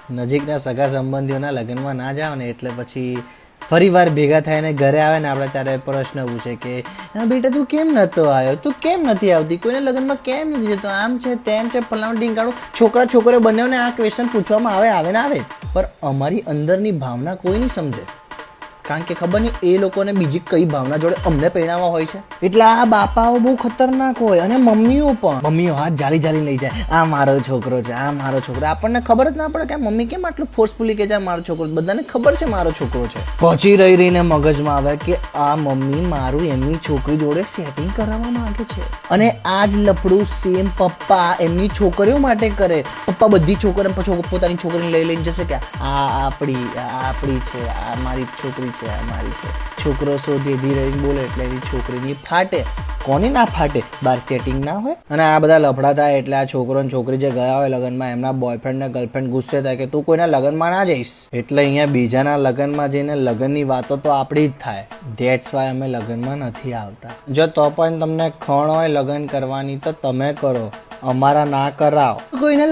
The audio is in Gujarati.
નજીકના સગા સંબંધીઓના લગ્નમાં ના જાઓ ને એટલે પછી ફરી વાર ભેગા થઈને ઘરે આવે ને આપણે ત્યારે પ્રશ્ન પૂછે કે હા બેટા તું કેમ નહોતો આવ્યો, તું કેમ નથી આવતી, કોઈના લગ્નમાં કેમ નથી જતો, આમ છે તેમ છે ફલાણું ઢીંગાણું. છોકરીઓ બંનેને આ ક્વેશ્ચન પૂછવામાં આવે ને આવે, પણ અમારી અંદરની ભાવના કોઈ નહીં સમજે. કારણ કે ખબર નહીં એ લોકોને બીજી કઈ ભાવના જોડે અમને પહેણાવા હોય છે. એટલે આ બાપાઓ બહુ ખતરનાક હોય અને મમ્મીઓ પણ. મમ્મીઓ હાથ જાલી લઈ જાય, આ મારો છોકરો છે, આ મારો છોકરો. આપણને ખબર જ ના પડે કે મમ્મી કેમ આટલું ફોર્સફુલી કે છે મારો છોકરો. બધાને ખબર છે મારો છોકરો છે. પછી રહીને મગજમાં આવે કે આ મમ્મી મારું એમની છોકરી જોડે સેટિંગ કરાવવા માંગે છે. અને આ જ લફડું સેમ પપ્પા એમની છોકરીઓ માટે કરે. પપ્પા બધી છોકરીઓ પોતાની છોકરીને લઈને જશે કે આ આપણી છે, આ મારી છોકરી છે, આ મારી છે. છોકરો શોધી ધીરે બોલે એટલે એની છોકરીની ફાટે. કોની ના ફાટે? બાર સેટિંગ ના હોય. અને આ બધા લફડા થાય એટલે આ છોકરો ને છોકરી જે ગયા હોય લગ્નમાં એમના બોયફ્રેન્ડ ને ગર્લફ્રેન્ડ ગુસ્સે થાય કે તું કોઈના લગ્નમાં ના જઈશ. એટલે અહીંયા બીજાના લગ્નમાં જઈને લગ્નની વાતો તો આપણી જ થાય. ધેટ્સ વાય અમે લગ્નમાં નથી આવતા. જો તો પણ તમને ખણ હોય લગ્ન કરવાની તો તમે કરો, અમારા ના કરાવો. કોઈને